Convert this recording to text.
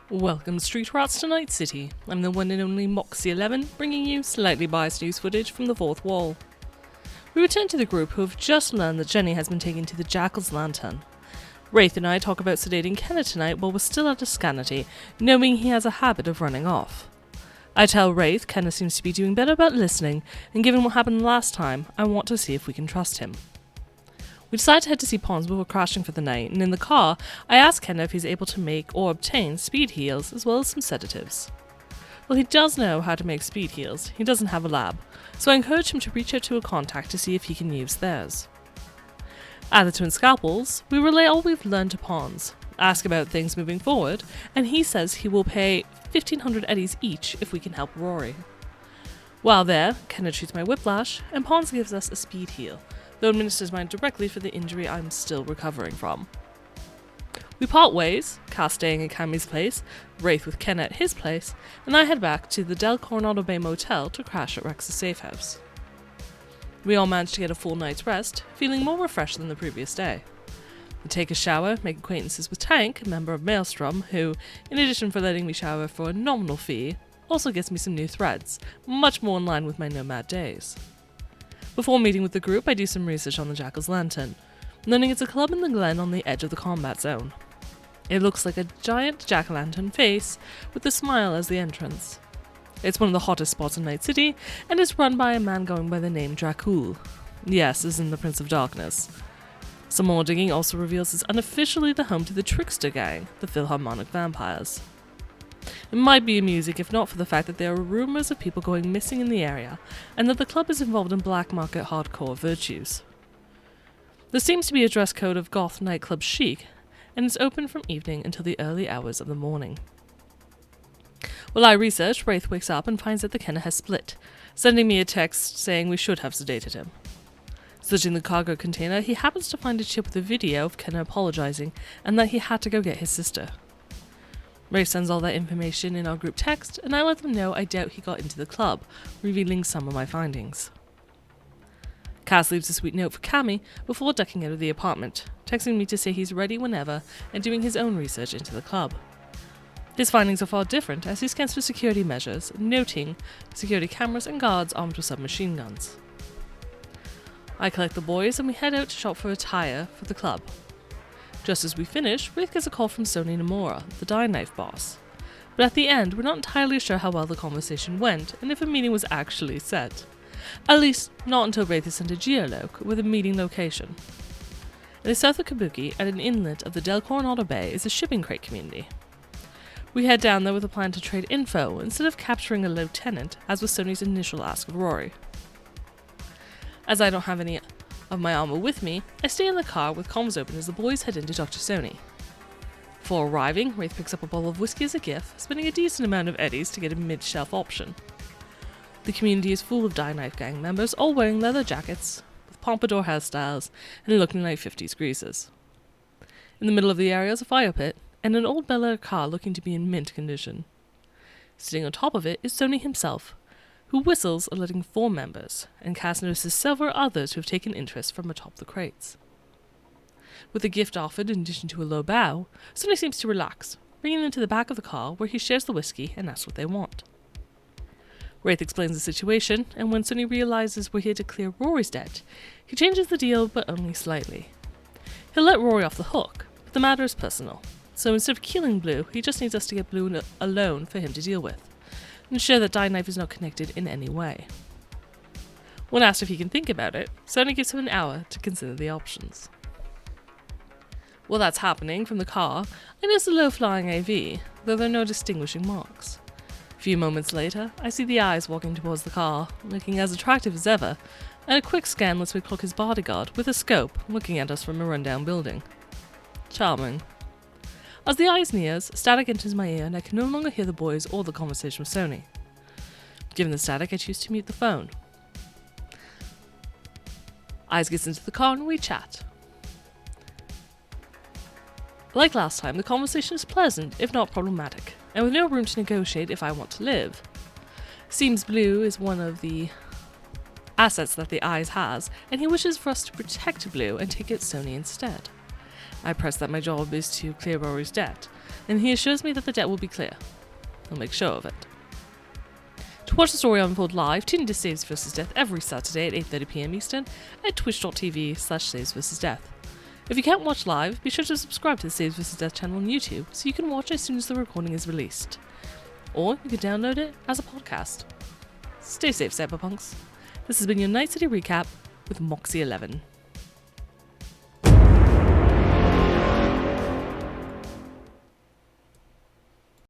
Welcome Street Rats to Night City. I'm the one and only Moxie 11, bringing you slightly biased news footage from the fourth wall. We return to the group who have just learned that Jenny has been taken to the Jackals lantern. Wraith and I talk about sedating Kenna tonight while we're still at Ascanity, knowing he has a habit of running off. I tell Wraith Kenna seems to be doing better about listening, and given what happened last time, I want to see if we can trust him. We decide to head to see Pons before crashing for the night, and in the car, I ask Kenna if he's able to make or obtain speed heals as well as some sedatives. Well, he does know how to make speed heals, he doesn't have a lab, so I encourage him to reach out to a contact to see if he can use theirs. At the Twin Scalpels, we relay all we've learned to Pons, ask about things moving forward, and he says he will pay 1,500 eddies each if we can help Rory. While there, Kenna treats my whiplash, and Pons gives us a speed heal, though administers mine directly for the injury I'm still recovering from. We part ways, Cass staying at Cammy's place, Wraith with Kenna at his place, and I head back to the Del Coronado Bay Motel to crash at Rex's safe house. We all manage to get a full night's rest, feeling more refreshed than the previous day. We take a shower, make acquaintances with Tank, a member of Maelstrom, who, in addition for letting me shower for a nominal fee, also gets me some new threads, much more in line with my nomad days. Before meeting with the group, I do some research on the Jackals Lantern, learning it's a club in the glen on the edge of the combat zone. It looks like a giant jack-o'-lantern face, with a smile as the entrance. It's one of the hottest spots in Night City, and is run by a man going by the name Dracul. Yes, as in the Prince of Darkness. Some more digging also reveals it's unofficially the home to the Trickster Gang, the Philharmonic Vampires. It might be amusing if not for the fact that there are rumours of people going missing in the area, and that the club is involved in black market hardcore virtues. There seems to be a dress code of goth nightclub chic, and is open from evening until the early hours of the morning. While I research, Wraith wakes up and finds that the Kenna has split, sending me a text saying we should have sedated him. Searching the cargo container, he happens to find a chip with a video of Kenna apologising, and that he had to go get his sister. Wraith sends all that information in our group text, and I let them know I doubt he got into the club, revealing some of my findings. Cass leaves a sweet note for Cammy before ducking out of the apartment, texting me to say he's ready whenever and doing his own research into the club. His findings are far different as he scans for security measures, noting security cameras and guards armed with submachine guns. I collect the boys and we head out to shop for attire for the club. Just as we finish, Wraith gets a call from Sony Nomura, the dye knife boss. But at the end, we're not entirely sure how well the conversation went and if a meeting was actually set. At least, not until Wraith is sent a geoloc with a meeting location. In the south of Kabuki, at an inlet of the Del Coronado Bay, is a shipping crate community. We head down there with a plan to trade info instead of capturing a lieutenant, as was Sony's initial ask of Rory. As I don't have any of my armor with me, I stay in the car with comms open as the boys head in to talk to Sony. Before arriving, Wraith picks up a bottle of whiskey as a gift, spending a decent amount of eddies to get a mid-shelf option. The community is full of dye knife gang members, all wearing leather jackets, with pompadour hairstyles, and looking like 50s greasers. In the middle of the area is a fire pit, and an old Bel Air car looking to be in mint condition. Sitting on top of it is Sony himself, who whistles alerting 4 members, and Cass notices several others who have taken interest from atop the crates. With a gift offered in addition to a low bow, Sony seems to relax, bringing them to the back of the car where he shares the whiskey and asks what they want. Wraith explains the situation, and when Sony realizes we're here to clear Rory's debt, he changes the deal but only slightly. He'll let Rory off the hook, but the matter is personal, so instead of killing Blue, he just needs us to get Blue alone for him to deal with, and ensure that Dye Knife is not connected in any way. When asked if he can think about it, Sony gives him an hour to consider the options. While that's happening, from the car, I notice a low-flying AV, though there are no distinguishing marks. A few moments later, I see the eyes walking towards the car, looking as attractive as ever, and a quick scan lets me clock his bodyguard with a scope looking at us from a rundown building. Charming. As the eyes nears, static enters my ear and I can no longer hear the boys or the conversation with Sony. Given the static, I choose to mute the phone. Eyes gets into the car and we chat. Like last time, the conversation is pleasant, if not problematic, and with no room to negotiate if I want to live. Seems Blue is one of the assets that the Eyes has, and he wishes for us to protect Blue and take out Sony instead. I press that my job is to clear Rory's debt, and he assures me that the debt will be clear. He'll make sure of it. To watch the story unfold live, tune into Saves vs. Death every Saturday at 8:30 PM Eastern at twitch.tv/Saves vs. Death. If you can't watch live, be sure to subscribe to the Saves vs. Death channel on YouTube so you can watch as soon as the recording is released. Or you can download it as a podcast. Stay safe, Cyberpunks. This has been your Night City Recap with Moxie 11.